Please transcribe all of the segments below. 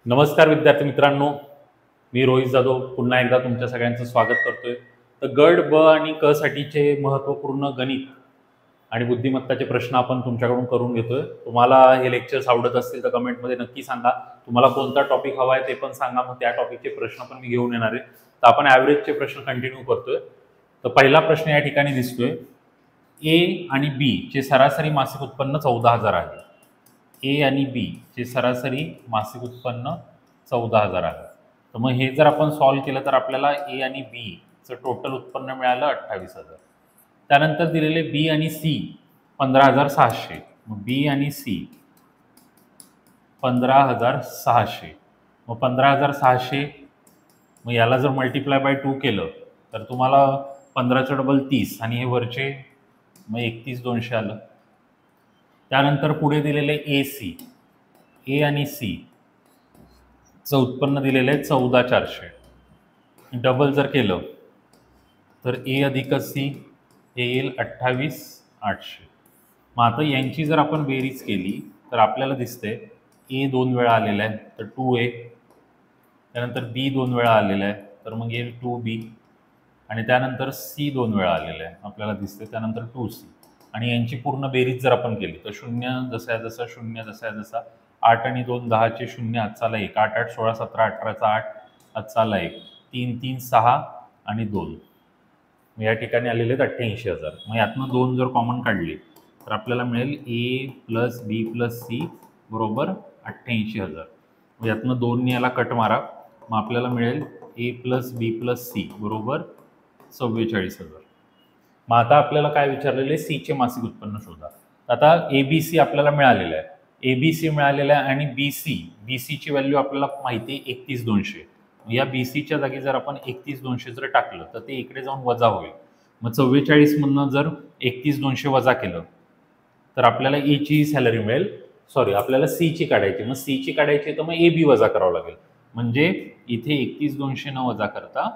नमस्कार विद्यार्थी मित्रांनो, मी रोहित जाधव पुन्हा एकदा तुमच्या सगळ्यांचं स्वागत करतोय. तर गट ब आणि क साठीचे महत्त्वपूर्ण गणित आणि बुद्धिमत्ताचे प्रश्न आपण तुमच्याकडून करून घेतोय. तुम्हाला हे लेक्चर्स आवडत असतील तर कमेंटमध्ये नक्की सांगा. तुम्हाला कोणता टॉपिक हवा आहे ते पण सांगा, मग त्या टॉपिकचे प्रश्न पण मी घेऊन येणार आहे. तर आपण ॲव्हरेजचे प्रश्न कंटिन्यू करतोय. तर पहिला प्रश्न या ठिकाणी दिसतोय, ए आणि बी चे सरासरी मासिक उत्पन्न 14,000 आहे. ए आणि बी चे सरासरी मासिक उत्पन्न 14,000 आहे. तर मग हे जर आपण सॉल्व्ह केलं तर आपल्याला ए आणि बी चं टोटल उत्पन्न मिळालं 28,000. त्यानंतर दिलेले बी आणि सी 15,600. मग बी आणि सी 15,600. मग 15,600 मग याला जर मल्टिप्लाय बाय 2 केलं तर तुम्हाला 15चं डबल 30 आणि हे वरचे मग 31,200 आलं. त्यानंतर पुढे दिलेले ए सी, ए आणि सी चं उत्पन्न दिलेलं आहे 14,400. डबल जर केलं तर ए अधिक सी हे येईल 28,800. मग आता यांची जर आपण बेरीज केली तर आपल्याला दिसते ए 2 वेळा आलेला आहे तर 2a, त्यानंतर बी 2 वेळा आलेला आहे तर मग येईल 2b, आणि त्यानंतर सी 2 वेळा आलेला आहे आपल्याला दिसते, त्यानंतर 2c. आणि यांची पूर्ण बेरीज जर आपण केली तर 0 जसा जसा 0 जसा जसा 8 आणि 2 10चे 0 हातचाला 1, 8 8 16 17 18चा 8 हातचाला 1, 3 3 6 आणि 2. या ठिकाणी आलेले आहेत 88,000. मग यातनं 2 जर कॉमन काढले तर आपल्याला मिळेल ए प्लस बी प्लस सी बरोबर 88,000. मग यातनं 2 याला कट मारा, मग आपल्याला मिळेल ए प्लस बी प्लस सी बरोबर 44,000. मग आता आपल्याला काय विचारलेले, सीचे मासिक उत्पन्न शोधा. आता ए बी सी आपल्याला मिळालेलं आहे, ए बी सी मिळालेलं आहे आणि बी सीची व्हॅल्यू आपल्याला माहिती आहे 31,200. या बी सीच्या जागी जर आपण 31,200 जर टाकलं तर ते इकडे जाऊन वजा होईल. मग 44 मधनं जर 31,200 वजा केलं तर आपल्याला ए ची सॅलरी मिळेल, सॉरी आपल्याला सीची काढायची. मग सीची काढायची तर मग ए बी वजा करावं लागेल. म्हणजे इथे 31,200 न वजा करता,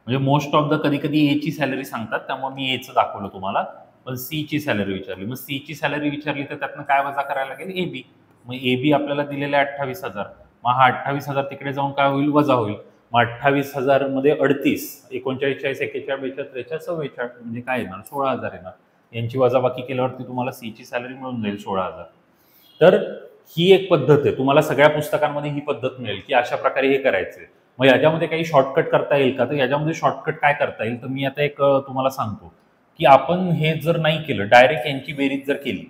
म्हणजे मोस्ट ऑफ द कधी कधी ए ची सॅलरी सांगतात त्यामुळे मी एचं दाखवलं तुम्हाला, पण सी ची सॅलरी विचारली. मग सी ची सॅलरी विचारली तर त्यातनं काय वजा करायला लागेल, ए बी. मग ए बी आपल्याला दिलेलं आहे 28,000. मग हा 28,000 तिकडे जाऊन काय होईल, वजा होईल. मग 28,000 मध्ये 38, 39 40 41 42 43 44 म्हणजे काय येणार, 16,000 येणार. यांची वजाबाकी केल्यावरती तुम्हाला सी ची सॅलरी मिळून जाईल 16,000. तर ही एक पद्धत आहे, तुम्हाला सगळ्या पुस्तकांमध्ये ही पद्धत मिळेल की अशा प्रकारे हे करायचे. मग याच्यामध्ये काही शॉर्टकट करता येईल का, तर याच्यामध्ये शॉर्टकट काय करता येईल तर मी आता एक तुम्हाला सांगतो की आपण हे जर नाही केलं, डायरेक्ट यांची बेरीज जर केली.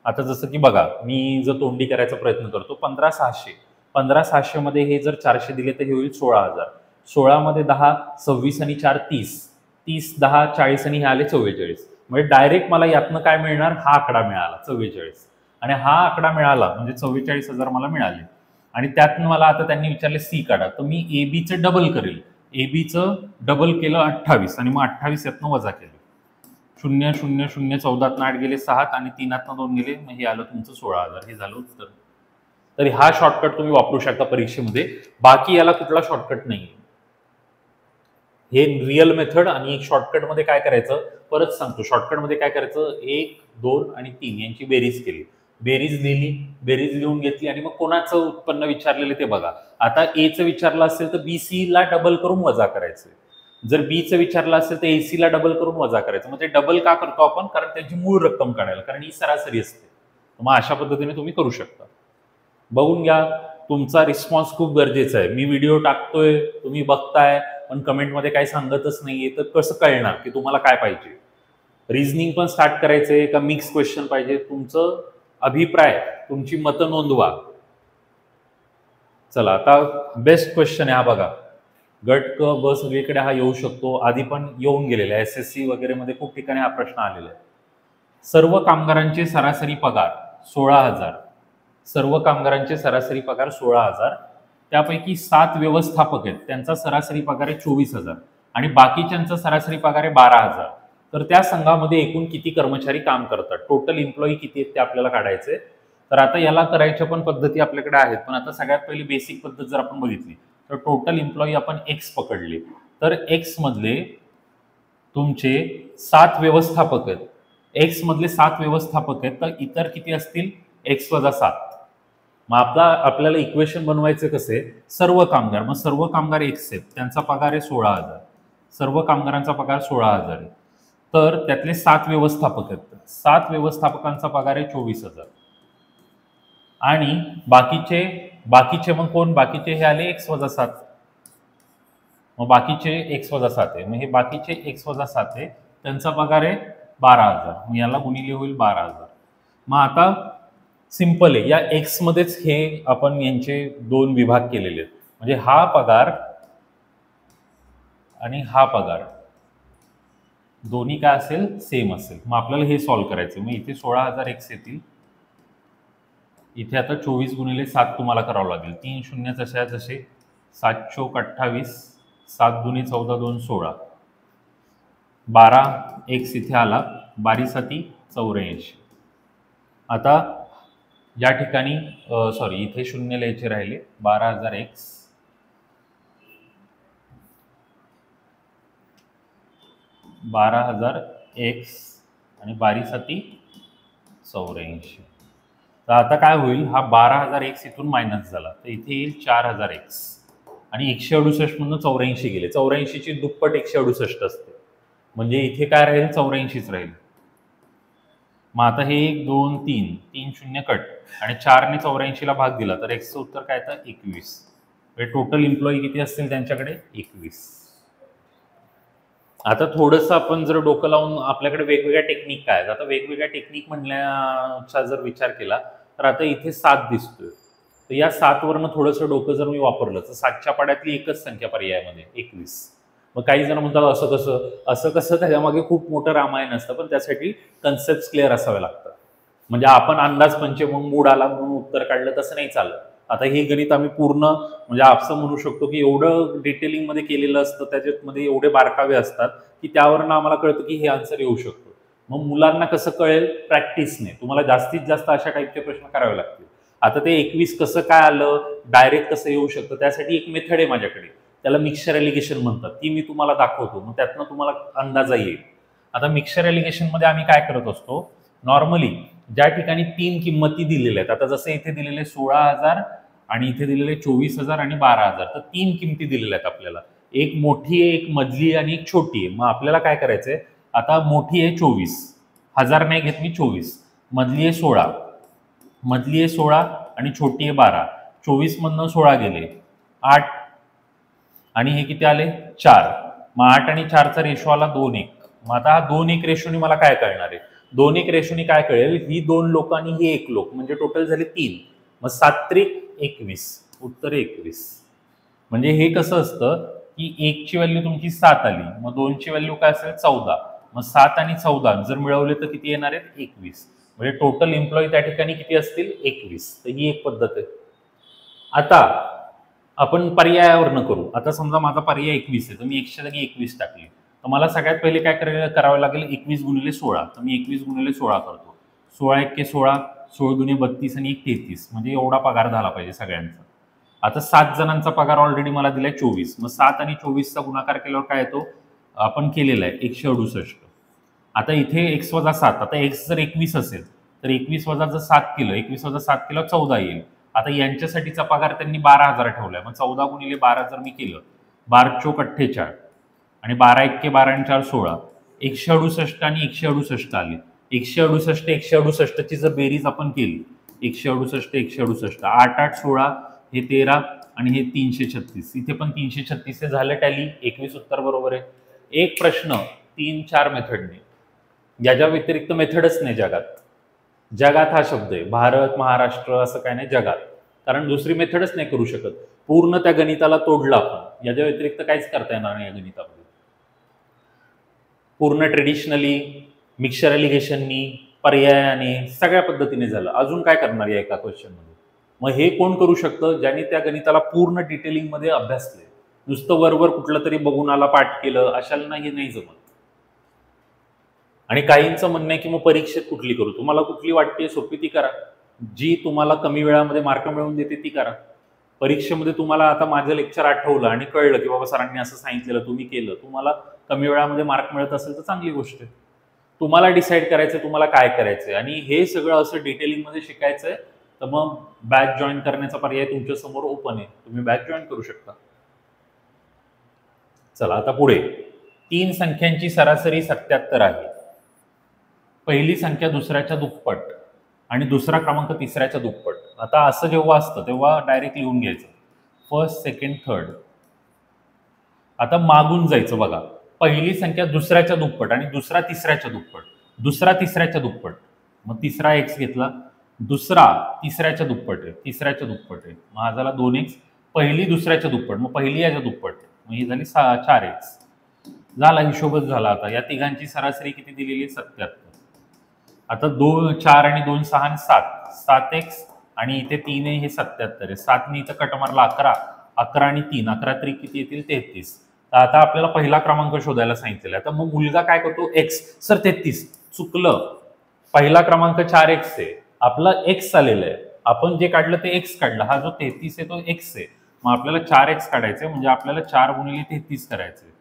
आता जसं की बघा, मी जर तोंडी करायचा प्रयत्न करतो, 15,600 मध्ये हे जर 400 दिले तर हे होईल 16,000. 16 मध्ये 10 26 आणि 4 30, 30 10 40 आणि हे आले 44. म्हणजे डायरेक्ट मला यातनं काय मिळणार, हा आकडा मिळाला 44, आणि हा आकडा मिळाला म्हणजे 44,000 मला मिळाले. आणि त्यातनं मला आता त्यांनी विचारले सी काढा, तर मी ए बीचं डबल करेल. ए बीचं डबल केलं 28 आणि मग 28 यातनं वजा केलं. 0 0 0 14 8 गेले 6 आणि 3 2 गेले, मग हे आलं तुमचं 16,000. हे झालं उत्तर. तर हा शॉर्टकट तुम्ही वापरू शकता परीक्षेमध्ये, बाकी याला कुठला शॉर्टकट नाही. हे रिअल मेथड. आणि एक शॉर्टकटमध्ये काय करायचं परत सांगतो, शॉर्टकटमध्ये काय करायचं, 1 2 आणि 3 यांची बेरीज केली, बेरीज लिहिली, बेरीज लिहून घेतली, आणि मग कोणाचं उत्पन्न विचारलेलं ते बघा. आता एचं विचारलं असेल तर बी सी ला डबल करून वजा करायचं, जर बीचं विचारलं असेल तर एसी ला डबल करून वजा करायचं. मग ते डबल का करतो आपण, कारण त्याची मूळ रक्कम काढायला, कारण ही सरासरी असते. मग अशा पद्धतीने तुम्ही करू शकता. बघून घ्या, तुमचा रिस्पॉन्स खूप गरजेचा आहे. मी व्हिडिओ टाकतोय, तुम्ही बघताय, पण कमेंटमध्ये काही सांगतच नाहीये, तर कसं कळणार की तुम्हाला काय पाहिजे. रिझनिंग पण स्टार्ट करायचंय का मिक्स क्वेश्चन पाहिजे, तुमचं अभिप्राय, तुमची मतं नोंदवा. चला आता बेस्ट क्वेश्चन आहे हा बघा. गट क ब सगळीकडे हा येऊ शकतो, आधी पण येऊन गेलेला आहे, SSC वगैरे मध्ये खूप ठिकाणी हा प्रश्न आलेला आहे. सर्व कामगारांचे सरासरी पगार 16,000. सर्व कामगारांचे सरासरी पगार 16,000. त्यापैकी 7 व्यवस्थापक आहेत, त्यांचा सरासरी पगार आहे 24,000 आणि बाकीच्यांचा सरासरी पगार आहे 12,000. तर त्या संघामध्ये एकूण किती कर्मचारी काम करतात, टोटल एम्प्लॉई किती आहेत ते आपल्याला काढायचे. तर आता याला करायच्या पण पद्धती आपल्याकडे आहेत, पण आता सगळ्यात पहिली बेसिक पद्धत जर आपण बघितली तर टोटल एम्प्लॉई आपण एक्स पकडले, तर एक्स मधले तुमचे 7 व्यवस्थापक आहेत, एक्स मधले 7 व्यवस्थापक आहेत, तर इतर किती असतील, एक्स वजा 7. मग आपल्याला इक्वेशन बनवायचं कसे, सर्व कामगार, मग सर्व कामगार एक्सेप्ट त्यांचा पगार आहे 16,000, सर्व कामगारांचा पगार 16,000 आहे. तर त्यातले 7 व्यवस्थापक आहेत, 7 व्यवस्थापकांचा पगार आहे 24,000. आणि बाकीचे मग कोण, बाकीचे हे आले x-7. मग बाकीचे x-7 आहे, मग हे बाकीचे x-7 आहे, त्यांचा पगार आहे 12,000. मग याला गुणिले होईल 12,000. मग आता सिंपल आहे, या एक्स मध्येच हे आपण यांचे 2 विभाग केलेले आहेत. म्हणजे हा पगार आणि हा पगार दोन्ही काय असेल, सेम असेल. मग आपल्याला हे सॉल्व्ह करायचं. मग इथे 16,000 एक्स येतील, इथे आता 24 गुणिले 7 तुम्हाला करावं लागेल. 3 शून्य जसे 7 चोक 28, 7 दुनी 14, 2 16, 12 एक्स इथे आला, 12 7 84. आता या ठिकाणी सॉरी इथे शून्य लिहायचे राहिले, 12,000 एक्स 12,000 एक्स आणि 12 7 84. तर आता काय होईल, हा 12,000 एक्स इथून मायनस झाला, तर इथे येईल 4,000 एक्स आणि 168 म्हणून 84 गेले. 84ची दुप्पट 168 असते, म्हणजे इथे काय राहील, 84च राहील. मग आता हे 1 2 3 3 शून्य कट आणि 4ने 84ला भाग दिला, तर एक्सचं उत्तर काय तर 21. म्हणजे टोटल एम्प्लॉई किती असतील त्यांच्याकडे, 21. आता थोडंसं आपण जर डोकं लावून आपल्याकडे वेगवेगळ्या टेक्निक काय आहेत, आता वेगवेगळ्या टेक्निक म्हणण्याचा जर विचार केला तर आता इथे 7 दिसतोय, तर या 7 वरनं थोडंसं डोकं जर मी वापरलं तर 7च्या पाड्यातली एकच संख्या पर्यायामध्ये 21. मग काही जण म्हणतात असं कसं, त्याच्यामागे खूप मोठं रामायण असतं, पण त्यासाठी कन्सेप्ट क्लिअर असावे लागतात. म्हणजे आपण अंदाज पंचे मग मूड आला म्हणून उत्तर काढलं तसं नाही चालत. आता हे गणित आम्ही पूर्ण म्हणजे असं म्हणू शकतो की एवढं डिटेलिंगमध्ये केलेलं असतं, त्याच्यामध्ये एवढे बारकावे असतात की त्यावरनं आम्हाला कळतं की हे आन्सर येऊ शकतो. मग मुलांना कसं कळेल, प्रॅक्टिसने. तुम्हाला जास्तीत जास्त अशा टाईपचे प्रश्न करावे लागतील. आता ते 21 कसं काय आलं, डायरेक्ट कसं येऊ शकतं, त्यासाठी एक मेथड आहे माझ्याकडे, त्याला मिक्सचर एलिगेशन म्हणतात. ती मी तुम्हाला दाखवतो, मग त्यातनं तुम्हाला अंदाजा येईल. आता मिक्सचर एलिगेशनमध्ये आम्ही काय करत असतो, नॉर्मली ज्या ठिकाणी 3 किंमती दिलेल्या आहेत, आता जसं इथे दिलेले 16,000 आणि इथे दिलेले 24,000 आणि 12,000, तर 3 किमती दिलेल्या आहेत आपल्याला. एक मोठी आहे, एक मधली आणि एक छोटी आहे. मग आपल्याला काय करायचंय, आता मोठी आहे 24, 1000 नाही घेत मी, 24. मधली आहे 16, मधली आहे 16 आणि छोटी आहे 12. 24 मधनं 16 गेले 8 आणि हे किती आले 4. मग 8 आणि 4चा रेशो आला 2:1. मग आता हा 2:1 रेशोनी मला काय कळणार आहे, 2:1 रेशोनी काय कळेल, ही 2 लोक आणि ही 1 लोक, म्हणजे टोटल झाले 3. मग 7 त्रिक 21, उत्तर 21. म्हणजे हे कसं असतं की 1 ची व्हॅल्यू तुमची 7 आली, मग 2 ची व्हॅल्यू काय असेल 14. मग 7 आणि 14 जर मिळवले तर किती येणार आहेत, 21. म्हणजे टोटल एम्प्लॉई त्या ठिकाणी किती असतील, 21. तर ही एक पद्धत आहे. आता आपण पर्यायावरनं करू. आता समजा माझा पर्याय 21 आहे, तर मी 100 जागी 21 टाकली, तर मला सगळ्यात पहिले काय करावं लागेल, 21 गुणिले 16. तर मी 21 गुणिले 16 करतो. 16 1 16, 16 दुने 32 आणि 1 33, म्हणजे एवढा पगार झाला पाहिजे सगळ्यांचा. आता 7 जणांचा पगार ऑलरेडी मला दिलाय 24. मग 7 आणि 24चा गुणाकार केल्यावर काय येतो, आपण केलेला आहे 168. आता इथे x-7, आता x जर 21 असेल तर 21 वजा जर 7 केलं, 21 वजा 7 केलं 14 येईल. आता यांच्यासाठीचा पगार त्यांनी 12,000 ठेवलाय, मग 14 गुणिले 12 जर मी केलं, 12 चोक 48 आणि 12 1 12 आणि 4 16, 168 आणि 168 आले. 168 168ची जर बेरीज आपण केली, 168 168, 8 8 16, हे 13 आणि हे 336, इथे पण 336 हे झालं टॅली, 21 उत्तर बरोबर आहे. एक प्रश्न 3-4 मेथडने, याच्या व्यतिरिक्त मेथडच नाही जगात. जगात हा शब्द आहे, भारत महाराष्ट्र असं काय नाही जगात, कारण दुसरी मेथडच नाही करू शकत. पूर्ण त्या गणिताला तोडलं आपण, याच्या व्यतिरिक्त काहीच करता येणार नाही या गणितामध्ये. पूर्ण ट्रेडिशनली, मिक्सचर एलिगेशननी, पर्यायाने, सगळ्या पद्धतीने झालं. अजून काय करणार या एका क्वेश्चनमध्ये. मग हे कोण करू शकतं, ज्यांनी त्या गणिताला पूर्ण डिटेलिंगमध्ये अभ्यासले. नुसतं वरवर कुठलं तरी बघून आला, पाठ केलं, अशाला हे नाही जमत. आणि काहींचं म्हणणं आहे की मग परीक्षेत कुठली करू, तुम्हाला कुठली वाटते सोपी ती करा, जी तुम्हाला कमी वेळामध्ये मार्क मिळवून देते ती करा. परीक्षेमध्ये तुम्हाला आता माझं लेक्चर आठवलं आणि कळलं की बाबा सरांनी असं सांगितलेलं, तुम्ही केलं, तुम्हाला कमी वेळामध्ये मार्क मिळत असेल तर चांगली गोष्ट आहे. तुम्हाला डिसाईड करायचं तुम्हाला काय करायचंय, आणि हे सगळं असं डिटेलिंगमध्ये शिकायचंय तर मग बॅच जॉईन करण्याचा पर्याय तुमच्या समोर ओपन आहे, तुम्ही बॅच जॉईन करू शकता. चला आता पुढे, 3 संख्यांची सरासरी 77 आहे. पहिली संख्या दुसऱ्याच्या दुप्पट आणि दुसरा क्रमांक तिसऱ्याच्या दुप्पट. आता असं जेव्हा असतं तेव्हा डायरेक्ट लिहून घ्यायचं फर्स्ट, सेकंड, थर्ड. आता मागून जायचं बघा, पहिली संख्या दुसऱ्याच्या दुप्पट आणि दुसरा तिसऱ्याच्या दुप्पट, दुसरा तिसऱ्याच्या दुप्पट, मग तिसरा x घेतला, दुसरा तिसऱ्याच्या दुप्पट आहे, तिसऱ्याच्या दुप्पट आहे, मग हा झाला 2x. पहिली दुसऱ्याच्या दुप्पट, मग पहिली याच्या दुप्पट, मग ही झाली 4x. झाला, हिशोबच झाला. आता या तिघांची सरासरी किती दिलेली? 77. आता 2, 4 आणि 2, 6 आणि 7, 7x आणि इथे 3 आहे, हे 77 आहे. 7 ने इथं कट मारला 11, 11 आणि 3, 11 त्रिक किती येतील? 33. तर आता आपल्याला पहिला क्रमांक शोधायला सांगितलेला आहे. आता मग मुलगा काय करतो? x. सर 33 चुकलं, पहिला क्रमांक 4x आहे, आपला x आलेला आहे, आपण जे काढलं ते x काढलं, हा जो 33 आहे तो x आहे, मग आपल्याला 4x काढायचे, म्हणजे आपल्याला 4 गुणिले 33 करायचे.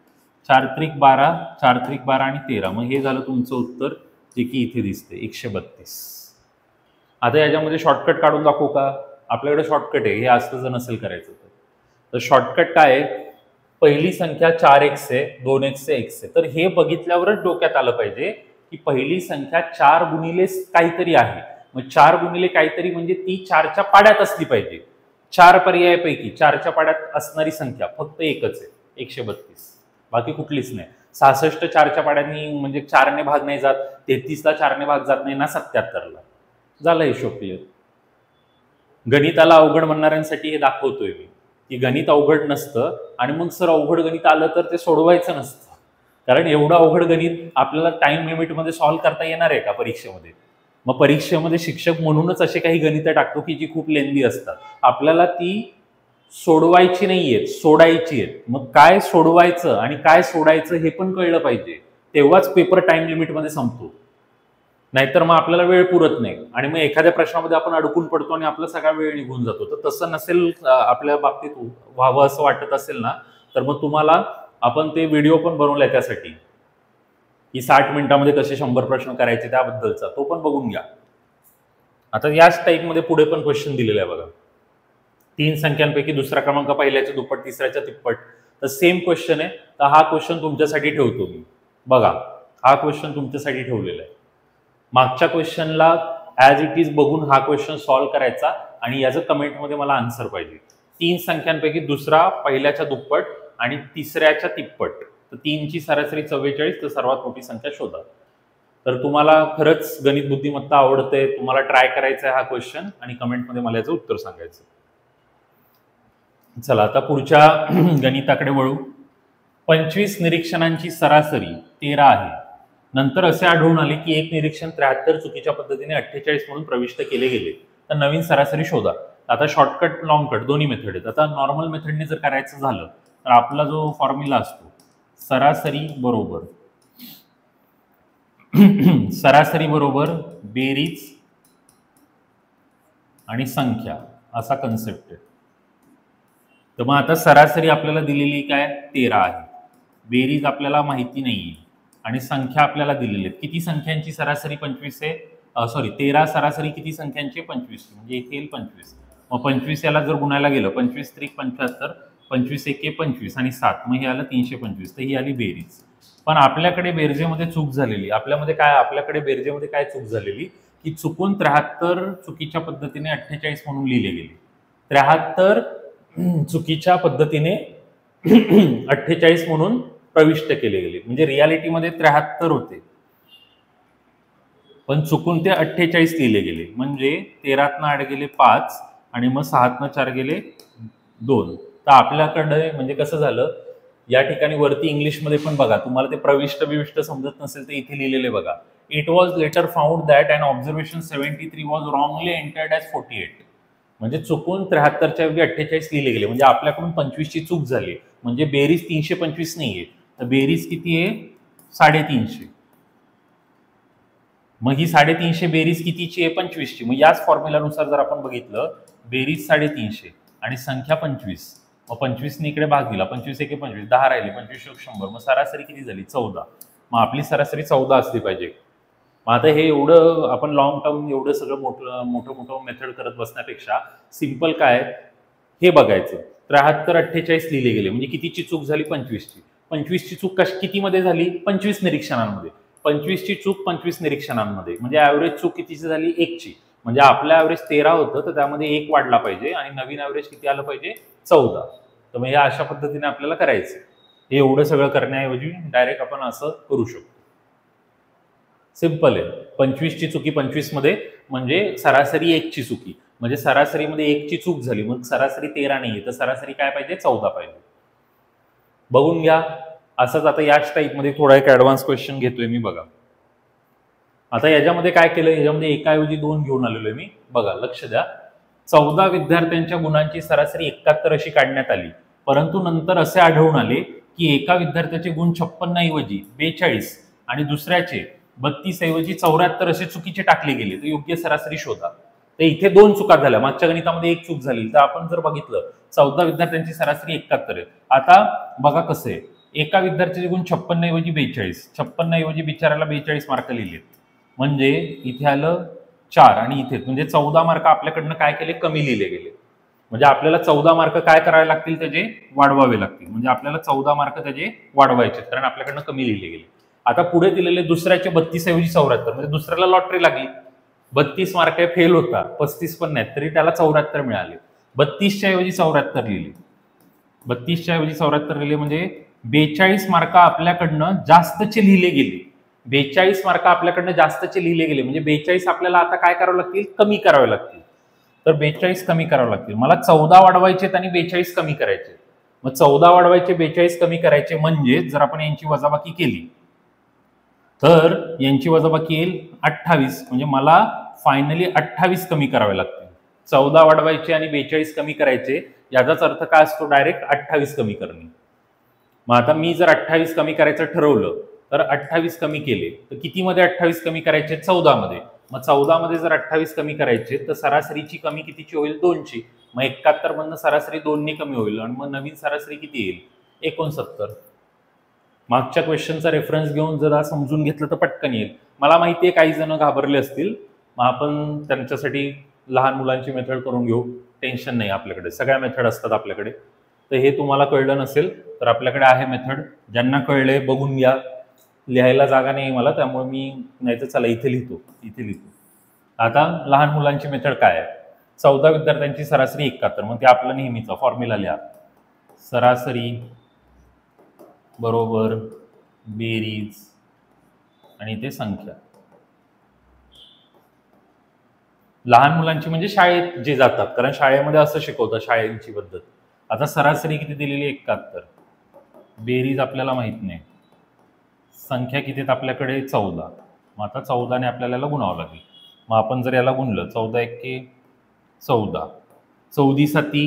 4 त्रिक 12, 4 त्रिक 12 आणि 13, मग हे झालं तुमचं उत्तर, जे की इथे दिसते 132. आता याच्यामध्ये शॉर्टकट काढून दाखवू का? आपल्याकडे शॉर्टकट आहे, हे असं जर नसेल करायचं तर शॉर्टकट काय आहे? पहिली संख्या 4x आहे, 2x आहे, x आहे, तर हे बघितल्यावरच डोक्यात आलं पाहिजे की पहिली संख्या 4 गुणिले काहीतरी आहे. मग 4 गुणिले काहीतरी म्हणजे ती 4च्या पाड्यात असली पाहिजे. 4 पर्यायापैकी 4च्या पाड्यात असणारी संख्या फक्त एकच आहे, 132, बाकी कुठलीच नाही. 66 4च्या पाड्यांनी म्हणजे 4ने भाग नाही जात, 33ला 4ने भाग जात नाही ना, 77ला. झालं हिशोब क्लिअर. गणिताला अवघड म्हणणाऱ्यांसाठी हे दाखवतोय मी की गणित अवघड नसतं, आणि मग सर अवघड गणित आलं तर ते सोडवायचं नसतं, कारण एवढं अवघड गणित आपल्याला टाइम लिमिटमध्ये सॉल्व्ह करता येणार आहे का परीक्षेमध्ये? मग परीक्षेमध्ये शिक्षक म्हणूनच असे काही गणितं टाकतो की जी खूप लेंदी असतात, आपल्याला ती सोडवायची नाहीये, सोडायची आहेत. मग काय सोडवायचं आणि काय सोडायचं हे पण कळलं पाहिजे, तेव्हाच पेपर टाइम लिमिटमध्ये संपतो, नाहीतर मग आपल्याला वेळ पुरत नाही आणि मग एखाद्या प्रश्नामध्ये आपण अडकून पडतो आणि आपला सगळा वेळ निघून जातो. तर तसं नसेल आपल्या बाबतीत व्हावं असं वाटत असेल ना, तर मग तुम्हाला आपण ते व्हिडिओ पण बनवलाय त्यासाठी की 60 मिनिटांमध्ये कसे 100 प्रश्न करायचे त्याबद्दलचा, तो पण बघून घ्या. आता याच टाईपमध्ये पुढे पण क्वेश्चन दिलेला आहे बघा, 3 संख्यांपैकी दुसरा क्रमांक पहिल्याच्या दुप्पट तिसऱ्याच्या तिप्पट. तर सेम क्वेश्चन आहे, तर हा क्वेश्चन तुमच्यासाठी ठेवतो मी. बघा, हा क्वेश्चन तुमच्यासाठी ठेवलेला आहे. मागच्या क्वेश्चनला ॲज इट इज बघून हा क्वेश्चन सॉल्व्ह करायचा आणि याचं कमेंटमध्ये मला आन्सर पाहिजे. 3 संख्यांपैकी दुसरा पहिल्याच्या दुप्पट आणि तिसऱ्याच्या तिप्पट, तर 3ची सरासरी 44, तर सर्वात मोठी संख्या शोधा. तर तुम्हाला खरंच गणित बुद्धिमत्ता आवडते, तुम्हाला ट्राय करायचा आहे हा क्वेश्चन आणि कमेंटमध्ये मला याचं उत्तर सांगायचं. चला आता पुढच्या गणिताकडे वळू. 25 निरीक्षणांची सरासरी 13 आहे. नंतर असे आढळून आले की एक निरीक्षण 73 चुकीच्या पद्धतीने 48 म्हणून प्रविष्ट केले गेले, तर नवीन सरासरी शोधा. आता शॉर्टकट, लॉंग कट दोन्ही मेथड आहेत. आता नॉर्मल मेथडने जर करायचं झालं तर आपला जो फॉर्म्युला असतो, सरासरी बरोबर सरासरी बरोबर बेरीज आणि संख्या, असा कन्सेप्ट आहे. तर मग आता सरासरी आपल्याला दिलेली काय? 13 आहे. बेरीज आपल्याला माहिती नाहीये आणि संख्या आपल्याला दिलेली आहेत. किती संख्यांची सरासरी 25 आहे? 13 सरासरी किती संख्यांची? 25, म्हणजे इथे येईल 25. मग 25 याला जर गुणायला गेलं, 25 त्रिक 75, 25 एके 25 आणि 7, मग हे आलं 325, तर ही आली बेरीज. पण आपल्याकडे बेरजेमध्ये चूक झालेली. आपल्याकडे बेरजेमध्ये काय चूक झालेली की चुकून 73 चुकीच्या पद्धतीने 48 म्हणून लिहिले गेले. 73 चुकीच्या पद्धतीने 48 म्हणून प्रविष्ट केले गेले, म्हणजे रियालिटीमध्ये 73 होते पण चुकून ते 48 लिहिले गेले. म्हणजे 13तनं 8 गेले 5 आणि मग 6तनं 4 गेले 2. तर आपल्याकडे म्हणजे कसं झालं, या ठिकाणी वरती इंग्लिशमध्ये पण बघा, तुम्हाला ते प्रविष्ट समजत नसेल तर इथे लिहिलेले बघा. It was later found that an observation 73 was wrongly entered as 48. म्हणजे चुकून 73च्या ऐवजी 48 लिहिले गेले, म्हणजे आपल्याकडून 25ची चूक झाली. म्हणजे बेरीज 325 नाहीये, तर बेरीज किती आहे? 350. मग ही 350 बेरीज कितीची आहे? 25ची. मग याच फॉर्म्युलानुसार जर आपण बघितलं, बेरीज 350 आणि संख्या 25, मग 25ने इकडे भाग दिला, 25 एके 25, 10 राहिले, 25 + 100, मग सरासरी किती झाली? 14. मग आपली सरासरी 14 असली पाहिजे. मग आता हे एवढं आपण लॉंग टर्म एवढं सगळं मोठं मेथड करत बसण्यापेक्षा सिंपल काय हे बघायचं. 73-48 लिहिले गेले म्हणजे कितीची चूक झाली? 25ची. 25ची चूक कितीमध्ये झाली? 25 निरीक्षणांमध्ये. 25ची चूक 25 निरीक्षणांमध्ये म्हणजे ॲव्हरेज चूक कितीची झाली? 1ची. म्हणजे आपलं ॲव्हरेज 13 होतं तर त्यामध्ये 1 वाढला पाहिजे आणि नवीन ॲव्हरेज किती आलं पाहिजे? 14. तर मग हे अशा पद्धतीने आपल्याला करायचं. हे एवढं सगळं करण्याऐवजी डायरेक्ट आपण असं करू शकतो. सिंपल आहे. 25ची चुकी 25 मध्ये म्हणजे सरासरी 1ची चुकी म्हणजे सरासरीमध्ये 1ची चूक झाली मग सरासरी 13 नाहीये तर सरासरी काय पाहिजे? 14 पाहिजे. बघून घ्या. असंच आता याच टाईपमध्ये थोडा एक ऍडव्हान्स क्वेश्चन घेतोय मी. बघा आता याच्यामध्ये काय केलं, याच्यामध्ये एकाऐवजी 2 घेऊन आलेलो आहे मी. बघा लक्ष द्या. 14 विद्यार्थ्यांच्या गुणांची सरासरी 71 अशी काढण्यात आली, परंतु नंतर असे आढळून आले की एका विद्यार्थ्याचे गुण 56 ऐवजी 42 आणि दुसऱ्याचे 32 ऐवजी 74 असे चुकीचे टाकले गेले. तर योग्य सरासरी शोधा. तर इथे 2 चुका झाल्या. मागच्या गणितामध्ये 1 चूक झाली. तर आपण जर बघितलं 14 विद्यार्थ्यांची सरासरी 71 आहे. आता बघा कसं आहे, एका विद्यार्थ्याचे गुण 56 ऐवजी 42, 56 ऐवजी बिचाराला 42 मार्क लिहिलेत म्हणजे इथे आलं 4 आणि इथे म्हणजे 14 मार्क आपल्याकडनं काय केले? कमी लिहिले गेले. म्हणजे आपल्याला 14 मार्क काय करावे लागतील? त्याचे वाढवावे लागतील. म्हणजे आपल्याला 14 मार्क त्याचे वाढवायचे कारण आपल्याकडनं कमी लिहिले गेले. आता पुढे दिलेले दुसऱ्याचे 32 ऐवजी 74 म्हणजे दुसऱ्याला लॉटरी लागली. 32 मार्क आहे, फेल होता, 35 पण नाही तरी त्याला 74 मिळाले. 32च्या ऐवजी 74 लिहिले. 32च्या ऐवजी 74 लिहिले म्हणजे 42 मार्क आपल्याकडनं जास्तचे लिहिले गेले. 42 मार्क आपल्याकडनं जास्तचे लिहिले गेले म्हणजे 42 आपल्याला आता काय करावं लागतील? कमी करावे लागतील. तर 42 कमी करावे लागतील. मला 14 वाढवायचे आणि 42 कमी करायचे. मग 14 वाढवायचे 42 कमी करायचे म्हणजे जर आपण यांची वजाबाकी केली तर यांची वजाबाकी येईल 28 म्हणजे मला फायनली 28 कमी करावे लागतील. 14 वाढवायचे आणि 42 कमी करायचे याचाच अर्थ काय असतो? डायरेक्ट 28 कमी करणे. मग आता मी जर 28 कमी करायचं ठरवलं तर 28 कमी केले तर कितीमध्ये 28 कमी करायचे? 14 मध्ये. मग 14 मध्ये जर 28 कमी करायचे तर सरासरीची कमी कितीची होईल? 2ची. मग 71 मधनं सरासरी 2 ने कमी होईल आणि मग नवीन सरासरी किती येईल? 69. मागच्या क्वेश्चनचा रेफरन्स घेऊन जरा समजून घेतलं तर पटकन येईल. मला माहिती आहे काही जण घाबरले असतील, मग आपण त्यांच्यासाठी लहान मुलांची मेथड करून घेऊ. टेन्शन नाही, आपल्याकडे सगळ्या मेथड असतात आपल्याकडे. तर हे तुम्हाला कळलं नसेल तर आपल्याकडे आहे मेथड. ज्यांना कळले बघून घ्या. लिहायला जागा नाही मला त्यामुळे मी नाही तर चला इथे लिहितो. आता लहान मुलांची मेथड काय आहे? 14 विद्यार्थ्यांची सरासरी 71 मग ते आपलं नेहमीचा फॉर्म्युला लिहा. सरासरी बरोबर बेरीज आणि ते संख्या. लहान मुलांची म्हणजे शाळेत जे जातात, कारण शाळेमध्ये असं शिकवतात शाळेची पद्धत. आता सरासरी किती दिलेली? 71. बेरीज आपल्याला माहित नाही. संख्या किती आहेत आपल्याकडे? 14. मग आता 14 ने आपल्याला गुणावं लागेल. मग आपण जर याला गुणलं 14 एके 14, 14 साती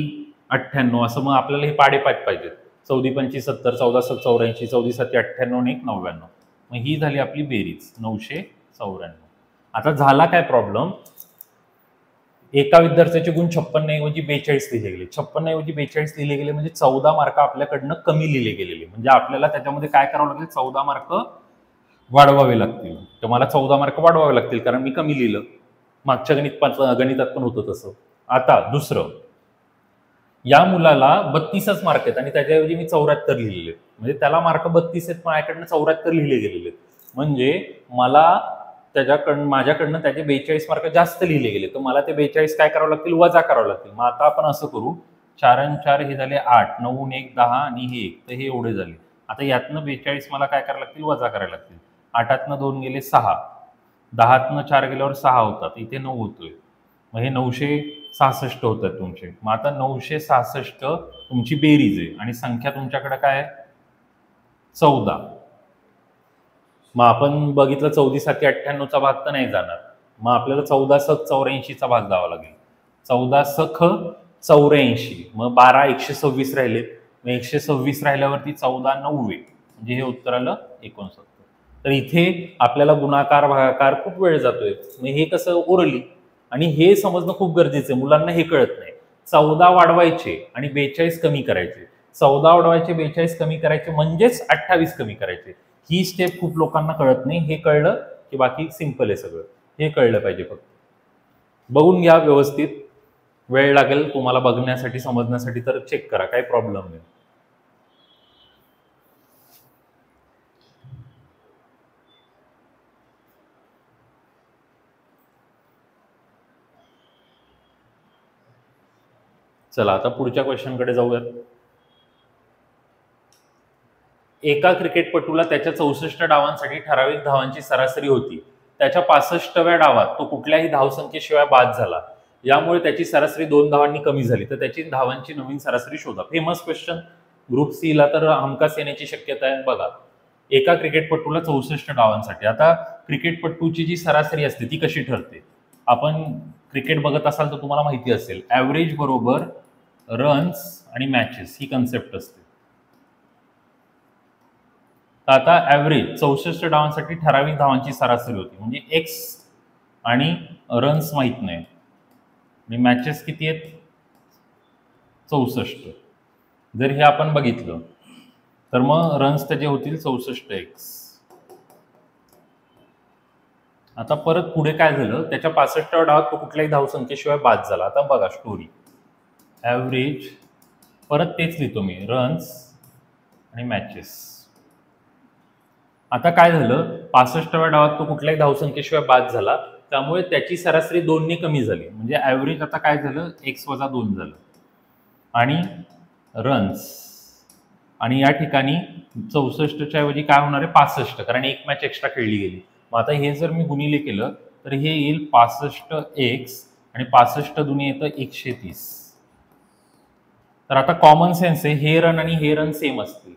98 असं मग आपल्याला हे पाडेपाठ पाहिजेत. 14 पंची 70, 14 7 84, 14 साती 98 आणि 1 99. मग ही झाली आपली बेरीज 994. आता झाला काय प्रॉब्लेम? एका विद्यार्थ्याचे गुण 56 ऐवजी 42 लिहिले गेले. 56 ऐवजी 42 लिहिले गेले म्हणजे 14 मार्क आपल्याकडनं कमी लिहिले गेलेले. म्हणजे आपल्याला त्याच्यामध्ये काय करावं लागेल? 14 मार्क वाढवावे लागतील. तर मला 14 मार्क वाढवावे लागतील कारण मी कमी लिहिलं. मागच्या गणितात पण होतं तसं. आता दुसरं, या मुलाला 32च मार्क आहेत आणि त्याच्याऐवजी मी 74 लिहिलेले. म्हणजे त्याला मार्क 32 आहेत, माझ्याकडनं 74 लिहिले गेलेले. म्हणजे मला माझ्याकडनं त्याचे 42 मार्क जास्त लिहिले गेले. तर मला ते 42 काय करावं लागतील? वजा करावं लागतील. मग आता आपण असं करू, 4 आणि 4 हे झाले 8, 9 आणि 1 10 आणि हे 1 तर हे एवढे झाले. आता यातनं 42 मला काय करायला लागतील? वजा करायला लागतील. 8तनं 2 गेले 6, 10तनं 4 गेल्यावर 6 होतात, इथे 9 होतोय. मग हे 966 होतात तुमचे. मग आता 966 तुमची बेरीज आहे आणि संख्या तुमच्याकडे काय आहे? 14. मग आपण बघितलं 14 साती 98चा भाग तर नाही जाणार. मग आपल्याला 14 सख 84चा भाग द्यावा लागेल. 14 सख 84 मग 12 126 राहिले. मग 126 राहिल्यावरती 14 90 म्हणजे हे उत्तर आलं 69. तर इथे आपल्याला गुणाकार भागाकार खूप वेळ जातोय. मग हे कसं? ओरली. आणि हे समजणं खूप गरजेचं आहे. मुलांना हे कळत नाही. 14 वाढवायचे आणि 42 कमी करायचे. 14 वाढवायचे 42 कमी करायचे म्हणजेच 28 कमी करायचे. ही स्टेप खूप लोकांना कळत नाही. हे कळलं की बाकी सिंपल आहे सगळं, हे कळलं पाहिजे. फक्त बघून घ्या व्यवस्थित, वेळ लागेल तुम्हाला बघण्यासाठी समजण्यासाठी तर चेक करा, काही प्रॉब्लेम नाही. चला आता पुढच्या क्वेश्चनकडे जाऊयात. एका क्रिकेटपटूला त्याच्या 64 डावांसाठी ठराविक धावांची सरासरी होती. त्याच्या 65व्या डावात तो कुठल्याही धावसंख्येशिवाय बाद झाला, यामुळे त्याची सरासरी 2 धावांनी कमी झाली. तर त्याची धावांची नवीन सरासरी शोधा. फेमस क्वेश्चन, ग्रुप सी ला तर हमखास येण्याची शक्यता आहे. बघा, एका क्रिकेटपटूला 64 डावांसाठी, आता क्रिकेटपटूची जी सरासरी असते ती कशी ठरते? आपण क्रिकेट बघत असाल तर तुम्हाला माहिती असेल, ॲव्हरेज बरोबर रन्स आणि मॅचेस ही कन्सेप्ट असते. तर आता ॲव्हरेज 64 डावांसाठी ठराविक धावांची सरासरी होती, म्हणजे एक्स आणि रन्स माहीत नाही आणि मॅचेस किती आहेत? 64. जर हे आपण बघितलं तर मग रन्स त्याचे होतील 64x. आता परत पुढे काय झालं, त्याच्या 65व्या डावात तो कुठल्याही धावसंख्येशिवाय बाद झाला. आता बघा स्टोरी, ॲव्हरेज परत तेच लिहितो मी, रन्स आणि मॅचेस. आता काय झालं, 65व्या डावात तो कुठल्याही धावसंख्येशिवाय बाद झाला, त्यामुळे त्याची सरासरी 2 ने कमी झाली, म्हणजे ॲव्हरेज आता काय झालं, x-2 झालं आणि रन्स, आणि या ठिकाणी 64च्या ऐवजी काय होणार आहे, 65, कारण एक मॅच एक्स्ट्रा खेळली गेली. मग आता हे जर मी गुणिले केलं तर हे येईल 65x आणि 65 दुनी येतं 130. तर आता कॉमन सेन्स आहे, हे रन आणि हे रन सेम असतील.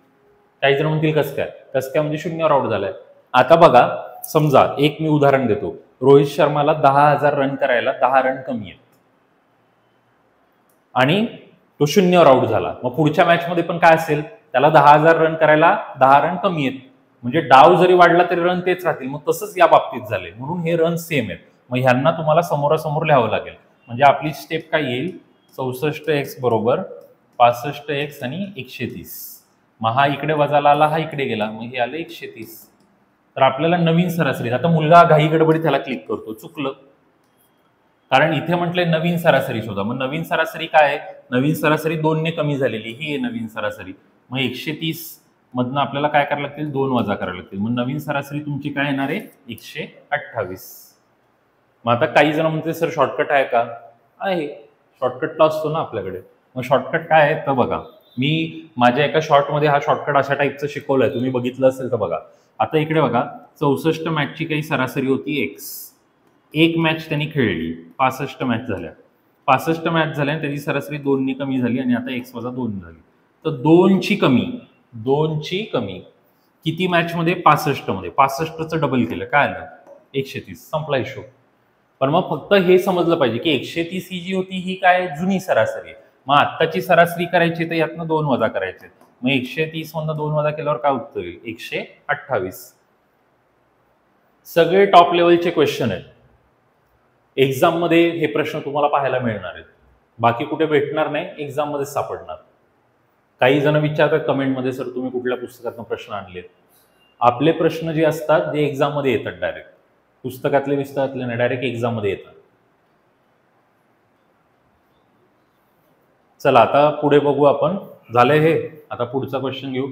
काही जण म्हणतील कसं काय म्हणजे शून्यावर आउट झालाय. आता बघा, समजा एक मी उदाहरण देतो, रोहित शर्माला 10,000 रन करायला 10 रन कमी आहेत आणि तो शून्यावर आउट झाला. मग पुढच्या मॅच मध्ये पण काय असेल, त्याला 10,000 रन करायला 10 रन कमी आहेत, म्हणजे डाव जरी वाढला तरी रन तेच राहतील. मग तसंच या बाबतीत झाले, म्हणून हे रन सेम आहेत. मग ह्यांना तुम्हाला समोरासमोर लिहावं लागेल. म्हणजे आपली स्टेप काय येईल, 64x बरोबर 65x आणि 130. मग हा इकडे वजाला आला, हा इकडे गेला, मग हे आलं 130. तर आपल्याला नवीन सरासरी, आता मुलगा घाई गडबडी त्याला क्लिक करतो, चुकलं, कारण इथे म्हटलंय नवीन सरासरी शोधा. मग नवीन सरासरी काय आहे, नवीन सरासरी 2 ने कमी झालेली, ही आहे नवीन सरासरी. मग 130 मधनं आपल्याला काय करायला लागतील, 2 वजा करायला लागतील. मग नवीन सरासरी तुमची काय येणार आहे, 128. मग आता काही जण म्हणते सर शॉर्टकट आहे का? आहे, शॉर्टकटला असतो ना आपल्याकडे. मग शॉर्टकट काय आहे तर बघा, मी माझ्या एका शॉर्टमध्ये हा शॉर्टकट अशा टाईपचं शिकवलंय, तुम्ही बघितलं असेल तर बघा. आता इकडे बघा, 64 मॅचची काही सरासरी होती x, एक मॅच त्यांनी खेळली, 65 मॅच झाल्या. 65 मॅच झाल्या त्याची सरासरी 2 ने कमी झाली आणि आता x-2 झाली. तर 2ची कमी किती मॅच मध्ये, 65 मध्ये. 65चं डबल केलं, काय आलं, 130. संपला हिशोब. पण मग फक्त हे समजलं पाहिजे की 130 ही जी होती ही काय, जुनी सरासरी आहे. मग आत्ताची सरासरी करायची तर यातनं 2 वजा करायचे. मग 130 मधनं 2 वजा केल्यावर काय उत्तर येईल, 128. सगळे टॉप लेवलचे क्वेश्चन आहेत. एक्झाम मध्ये हे प्रश्न तुम्हाला पाहायला मिळणार आहेत, बाकी कुठे भेटणार नाही, एक्झाम मध्ये सापडणार. काही जण विचारतात कमेंटमध्ये, सर तुम्ही कुठल्या पुस्तकातून प्रश्न आणलेत? आपले प्रश्न जे असतात ते एक्झाम मध्ये येतात डायरेक्ट, पुस्तकातले विस्तकातले नाही, डायरेक्ट एक्झाम मध्ये येतात. चला आता पुढे बघू आपण. झालंय हे, आता पुढचा क्वेश्चन घेऊ.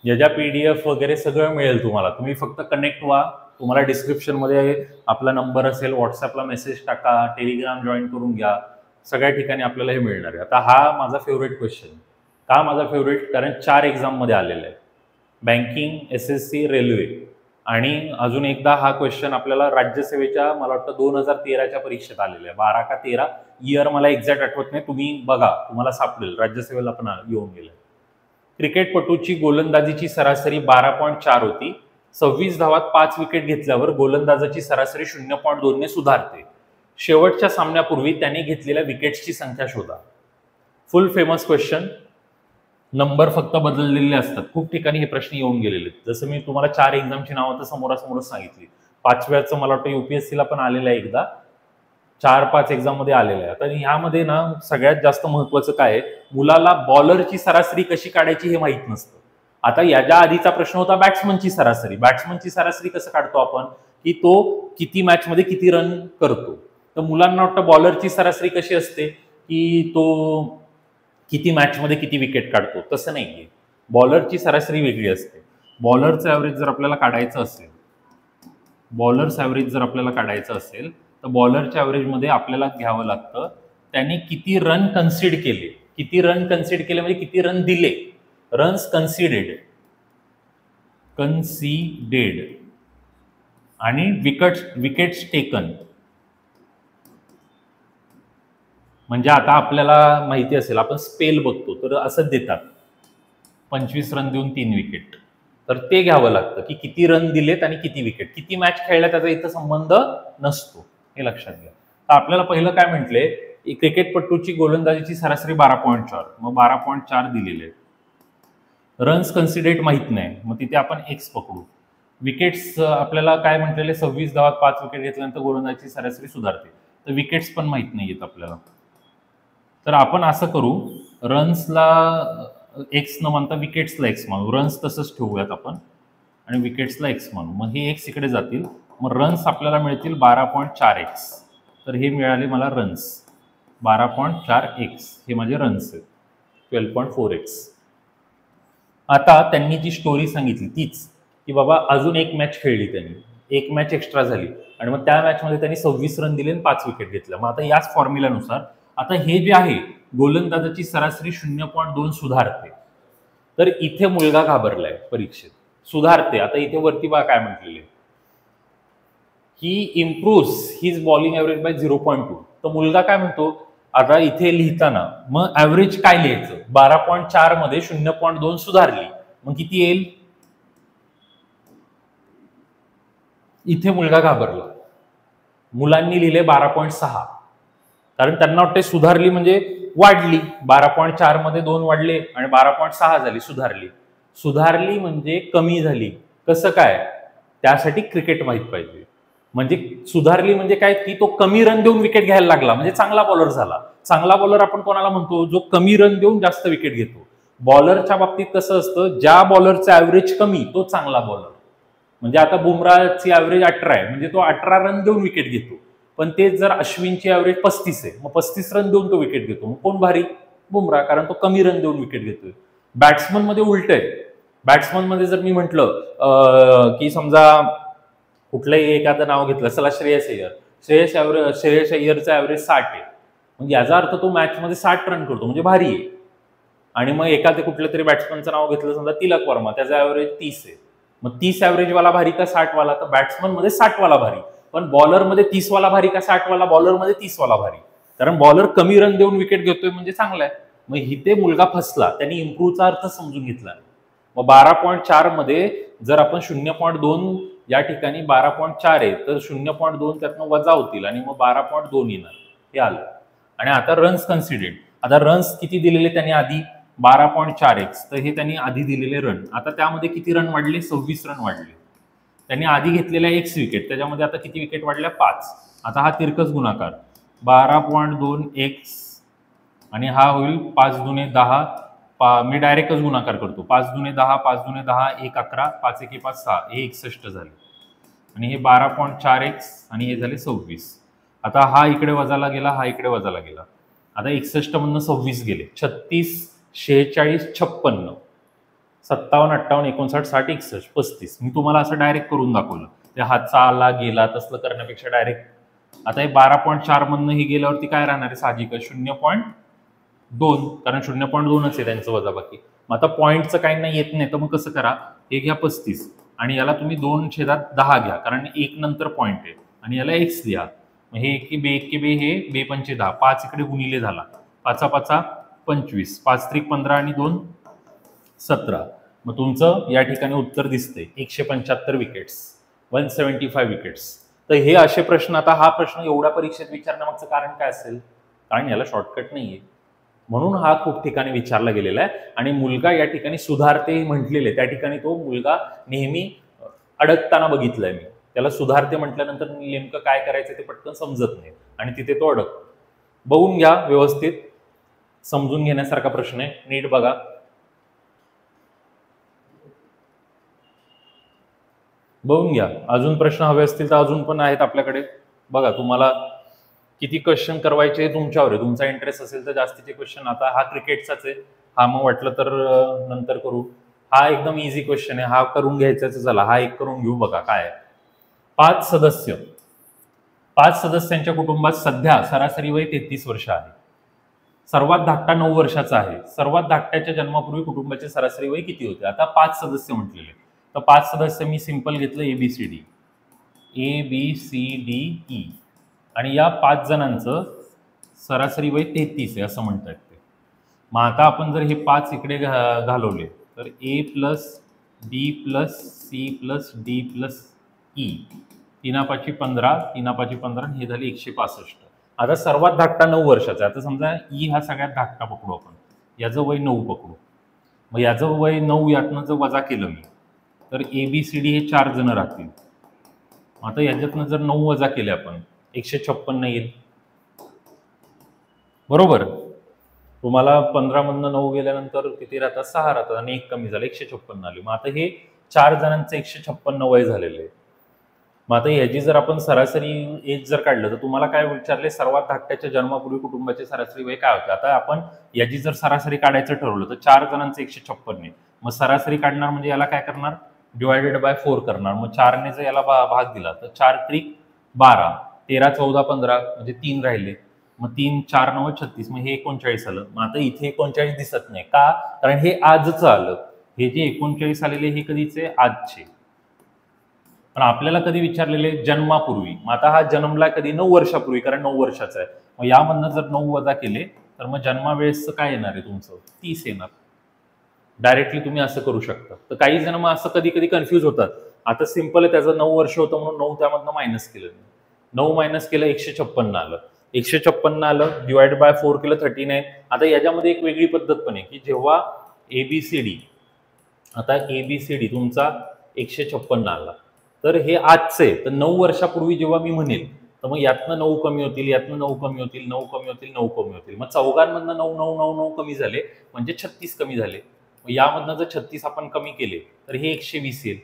याच्या PDF वगैरे सगळं मिळेल तुम्हाला, तुम्ही फक्त कनेक्ट व्हा. तुम्हाला डिस्क्रिप्शन मध्ये आपला नंबर असेल, व्हॉट्सअपला मेसेज टाका, टेलिग्राम जॉईन करून घ्या, सगळ्या ठिकाणी आपल्याला हे मिळणार आहे. आता हा माझा फेवरेट क्वेश्चन. का माझा फेवरेट? कारण 4 एक्झाम मध्ये आलेला आहे, बँकिंग, SSC, रेल्वे, आणि अजून एकदा हा क्वेश्चन आपल्याला राज्यसेवेच्या, मला वाटतं 2013च्या परीक्षेत आलेला आहे. 12 का 13 इयर मला एक्झॅक्ट आठवत नाही, तुम्ही बघा तुम्हाला सापडेल, राज्यसेवेला पण येऊन गेलं. क्रिकेटपटूची गोलंदाजीची सरासरी 12.4 होती. 26 धावात 5 विकेट घेतल्यावर गोलंदाजाची सरासरी 0.2 ने सुधारते. शेवटच्या सामन्यापूर्वी त्यांनी घेतलेल्या विकेट्सची संख्या शोधा. फुल फेमस क्वेश्चन. नंबर फक्त बदललेले असतात. खूप ठिकाणी हे प्रश्न येऊन गेलेले आहेत. जसं मी तुम्हाला 4 एक्झामची नावं तर समोरासमोरच सांगितली. 5व्याचं मला वाटतं UPSC ला पण आलेलं आहे एकदा, 4-5 एक्झाम मध्ये आलेलं आहे. आता ह्यामध्ये ना सगळ्यात जास्त महत्वाचं काय आहे, मुलाला बॉलरची सरासरी कशी काढायची हे माहित नसतं. आता याच्या आधीचा प्रश्न होता बॅट्समनची सरासरी. बॅट्समनची सरासरी कसं काढतो आपण, की तो किती मॅच मध्ये किती रन करतो. तर मुलांना वाटतं बॉलरची सरासरी कशी असते, की तो किती मॅच मध्ये किती विकेट काढतो. तसं नाहीये, बॉलरची सरासरी वेगळी असते. बॉलरचं ॲव्हरेज जर आपल्याला काढायचं असेल, बॉलरचं ॲव्हरेज जर आपल्याला काढायचं असेल तर बॉलरच्या ॲव्हरेजमध्ये आपल्याला घ्यावं लागतं त्याने किती रन कन्सिड केले. किती रन कन्सिड केले म्हणजे किती रन दिले, रन्स कन्सिडेड, कन्सिडेड आणि विकेट्स टेकन. म्हणजे आता आपल्याला माहिती असेल, आपण स्पेल बघतो तर असंच देतात, 25 रन देऊन 3 विकेट. तर ते घ्यावं लागतं की किती रन दिलेत आणि किती विकेट. किती मॅच खेळल्या त्याचा इथं संबंध नसतो, हे लक्षात घ्या. तर आपल्याला पहिलं काय म्हटले, क्रिकेटपटूची गोलंदाजीची सरासरी 12.4, मग 12.4 दिलेले. रन्स कन्सिडरेट माहित नाही, मग तिथे आपण एक्स पकडू. विकेट्स आपल्याला काय म्हटलेले, 26 धावात 5 विकेट घेतल्यानंतर गोलंदाजीची सरासरी सुधारते. तर विकेट्स पण माहित नाही येत आपल्याला. तर आपण असं करू, रन्सला एक्स न म्हणता विकेट्सला एक्स मानू. रन्स तसंच ठेवूयात आपण आणि विकेट्सला एक्स मानू. मग हे एक्स इकडे जातील, मग रन्स आपल्याला मिळतील 12.4x. तर हे मिळाले मला रन्स 12.4x, हे माझे रन्स आहेत 12.4x. आता त्यांनी जी स्टोरी सांगितली तीच, की बाबा अजून एक मॅच खेळली त्यांनी, एक मॅच एक्स्ट्रा झाली आणि मग त्या मॅचमध्ये त्यांनी 26 रन दिले आणि 5 विकेट घेतल्या. मग आता याच फॉर्म्युल्यानुसार आता हे जे आहे गोलंदाजाची सरासरी 0.2 सुधारते. तर इथे मुलगा घाबरलाय परीक्षेत, सुधारते. आता इथे वरती बा काय म्हटलेले, ही improves his bowling average by 0.2. तर मुलगा काय म्हणतो, आता इथे लिहिताना मग ॲव्हरेज काय लिहायचं, 12.4 मध्ये 0.2 सुधारली, मग किती येईल. इथे मुलगा घाबरला, मुलांनी लिहिले 12.6, कारण त्यांना वाटते सुधारली म्हणजे वाढली. 12.4 मध्ये 2 वाढले आणि 12.6 झाली, सुधारली. सुधारली म्हणजे कमी झाली. कसं काय, त्यासाठी क्रिकेट माहित पाहिजे. म्हणजे सुधारली म्हणजे काय, की तो कमी रन देऊन विकेट घ्यायला लागला म्हणजे चांगला बॉलर झाला. चांगला बॉलर आपण कोणाला म्हणतो, जो कमी रन देऊन जास्त विकेट घेतो. बॉलरच्या बाबतीत कसं असतं, ज्या बॉलरचं ॲव्हरेज कमी तो चांगला बॉलर. म्हणजे आता बुमराची ॲव्हरेज 18 आहे, म्हणजे तो 18 रन देऊन विकेट घेतो. पण तेच जर अश्विनची ॲव्हरेज 35 आहे, मग 35 रन देऊन तो विकेट घेतो. मग कोण भारी, बुमरा, कारण तो कमी रन देऊन विकेट घेतोय. बॅट्समन मध्ये उलट आहे. बॅट्समन मध्ये जर मी म्हटलं की समजा कुठलंही एखादं नाव घेतलं, चला श्रेयस अय्यर. श्रेयस अय्यरचा ॲव्हरेज 60 आहे, म्हणजे याचा अर्थ तो मॅच मध्ये 60 रन करतो म्हणजे भारी आहे. आणि मग एखाद्या कुठल्या तरी बॅट्समनचं नाव घेतलं, समजा तिलक वर्मा, त्याचा ॲव्हरेज 30 आहे. मग 30 ॲव्हरेज वाला भारी का 60 वाला, तर बॅट्समन मध्ये 60 वाला भारी. पण बॉलर मध्ये 30 वाला भारी का 60 वाला, बॉलर मध्ये 30 वाला भारी. कारण बॉलर कमी रन देऊन विकेट घेतोय म्हणजे चांगला आहे. मग इथे मुलगा फसला, त्यांनी इम्प्रूव्हचा अर्थ समजून घेतला. मग 12.4 मध्ये जर आपण 0.2 या ठिकाणी 12.4 आहे, तर 0.2 त्यातनं वजा होतील आणि मग 12.2 येणार, हे आलं. आणि आता रन्स कन्सिडर्ड. आता रन्स किती दिलेले त्यांनी आधी, 12.4x. तर हे त्यांनी आधी दिलेले रन. आता त्यामध्ये किती रन वाढले, 26 रन वाढले. त्यांनी आधी घेतलेल्या एक्स विकेट, त्याच्यामध्ये आता किती विकेट वाढल्या, 5. आता हा तिरकस गुणाकार 12.2x आणि हा होईल 5 दुने 10. मी डायरेक्टच गुणाकार करतो, 5 दुने 10, 5 दुने 10, 1 11, 5 1 5 6, हे 61 झाले. आणि हे 12.4x आणि हे झाले 26. आता हा इकडे वजाला गेला, हा इकडे वजाला गेला. आता 61 मधनं 26 गेले, 36, 46, 56, 57, 58, 59, 60, 61, 35. मी तुम्हाला असं डायरेक्ट करून दाखवलं. त्या हातचा आला गेला तसलं करण्यापेक्षा डायरेक्ट. आता हे 12.4 मधनं हे गेल्यावरती काय राहणार आहे, साहजिकच 0.2, कारण 0.2च आहे त्यांचं वजाबाकी. मग आता पॉईंटचं काही नाही येत नाही, तर मग कसं करा, हे घ्या 35 आणि याला तुम्ही 2/10 घ्या, कारण 1 नंतर पॉईंट आहे, आणि याला एक्स द्या. मग हे 1 बे 1 बे, हे 2 पंचे 10, 5 इकडे गुणिले झाला, 5 5 25, 5 त्रिक 15 आणि 2 17. मग तुमचं या ठिकाणी उत्तर दिसतंय 175 विकेट्स, 175 विकेट्स. तर हे असे प्रश्न, आता हा प्रश्न एवढ्या परीक्षेत विचारण्यामागचं कारण काय असेल, कारण याला शॉर्टकट नाहीये, म्हणून हा खूप ठिकाणी विचारला गेलेला आहे. आणि मुलगा या ठिकाणी सुधारते म्हटलेले, त्या ठिकाणी तो मुलगा नेहमी अडकताना बघितलाय मी. त्याला सुधारते म्हटल्यानंतर नेमकं काय करायचं ते पटकन समजत नाही आणि तिथे तो अडकतो. बघून घ्या व्यवस्थित, समजून घेण्यासारखा प्रश्न आहे, नीट बघा. बघून घ्या. अजून प्रश्न हवे असतील तर अजून पण आहेत आपल्याकडे. बघा, तुम्हाला किती क्वेश्चन करवायचे हे तुमच्यावर आहे. तुमचा इंटरेस्ट असेल तर जास्तीचे क्वेश्चन. आता हा क्रिकेटचाच आहे, हा मग वाटलं तर नंतर करू. हा एकदम इझी क्वेश्चन आहे, हा करून घ्यायचाच झाला. हा एक करून घेऊ. बघा काय आहे. 5 सदस्यांच्या कुटुंबात सध्या सरासरी वय 33 वर्ष आहे. सर्वात धाकटा 9 वर्षाचा आहे. सर्वात धाकट्याच्या जन्मापूर्वी कुटुंबाचे सरासरी वय किती होते? आता 5 सदस्य म्हटलेले, तर 5 सदस्य मी सिंपल घेतलं ABCD, ABCDE, आणि या 5 जणांचं सरासरी वय 33 आहे असं म्हणतात ते. मग आता आपण जर हे 5 इकडे घालवले तर A plus B plus C plus D plus E, 3 15, 3 15, हे झाले 165. आता सर्वात धाकटा 9 वर्षाचा आहे. आता समजा ई हा सगळ्यात धाकटा पकडू आपण, याचं वय 9 पकडू. मग याचं वय 9 यातनं जर वजा केलं मी तर ABCD हे 4 जण राहतील. आता याच्यातनं जर 9 वजा केले आपण 156 येईल. बरोबर. तुम्हाला 15 मधनं 9 गेल्यानंतर किती राहतात? 6 राहतात आणि 1 कमी झालं, 156 आले. मग आता हे 4 जणांचं 156 वय झालेलं आहे. मग आता ह्याची जर आपण सरासरी एज जर काढलं तर तुम्हाला काय विचारले? सर्वात धाकट्याच्या जन्मापूर्वी कुटुंबाचे सरासरी वय काय होते? आता आपण याची जर सरासरी काढायचं ठरवलं तर 4 जणांचं 156 आहे. मग सरासरी काढणार म्हणजे याला काय करणार? डिवायडेड बाय 4 करणार. मग 4ने जर याला भाग दिला तर 4 त्रिक 12, 13 14 15 म्हणजे 3 राहिले. मग 3 4 9 36, मग हे 39 आलं. मग आता इथे 39 दिसत नाही का? कारण हे आजचं आलं. हे जे 39 आलेले हे कधीचे? आजचे. पण आपल्याला कधी विचारलेले? जन्मापूर्वी. मग आता हा जन्मला कधी? 9 वर्षापूर्वी, कारण 9 वर्षाचा आहे. मग यामधनं जर 9 वजा केले तर मग जन्मावेळेसचं काय येणार आहे तुमचं? 30 येणार. डायरेक्टली तुम्ही असं करू शकता. तर काही जण मग असं कधी कधी कन्फ्यूज होतात. आता सिंपल आहे, त्याचं 9 वर्ष होतं म्हणून 9 त्यामधनं मायनस केलं. 9 मायनस केलं 156 आलं. 156 आलं, डिवाइड बाय 4 केलं 39. आता याच्यामध्ये एक वेगळी पद्धत पण आहे की जेव्हा ABCD, आता ABCD तुमचा 156 आला तर हे आजचे, तर 9 वर्षापूर्वी जेव्हा मी म्हणेल तर मग यातनं 9 कमी होतील, यातनं 9 कमी होतील, 9 कमी होतील, 9 कमी होतील. मग चौघांमधनं 9 9 9 9 कमी झाले म्हणजे 36 कमी झाले. मग यामधनं जर 36 आपण कमी केले तर हे 120 येईल.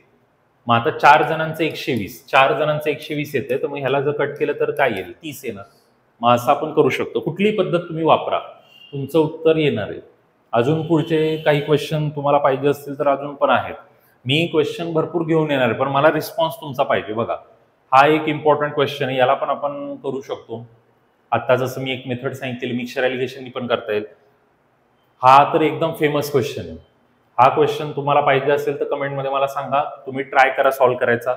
मग आता 4 जणांचं 120, 4 जणांचं 120 येते, तर मग ह्याला जर कट केलं तर काय येईल? 30 येणार. मग असं आपण करू शकतो. कुठलीही पद्धत तुम्ही वापरा, तुमचं उत्तर येणार आहे. अजून पुढचे काही क्वेश्चन तुम्हाला पाहिजे असतील तर अजून पण आहेत. मी क्वेश्चन भरपूर घेऊन येणार आहे, पण मला रिस्पॉन्स तुमचा पाहिजे. बघा, हा एक इम्पॉर्टंट क्वेश्चन आहे, याला पण आपण करू शकतो. आता जसं मी एक मेथड सांगितलेली, मिक्सचर ॲलिगेशन पण करता येईल. हा तर एकदम फेमस क्वेश्चन आहे. हा क्वेश्चन तुम्हाला पाहिजे असेल तर कमेंटमध्ये मला सांगा, तुम्ही ट्राय करा सॉल्व्ह करायचा.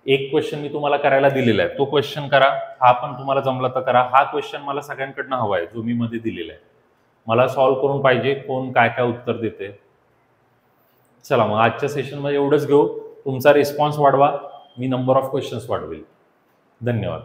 एक क्वेश्चन मी तुम्हाला करायला दिलेला आहे, तो क्वेश्चन करा. हा पण तुम्हाला जमला तर करा. हा क्वेश्चन मला सगळ्यांकडनं हवा आहे जो मी मध्ये दिलेला आहे. मला सॉल्व्ह करून पाहिजे, कोण काय काय उत्तर देते. चला मग आजच्या सेशनमध्ये एवढंच घेऊ. तुमचा रिस्पॉन्स वाढवा, मी नंबर ऑफ क्वेश्चन्स वाढवेल. धन्यवाद.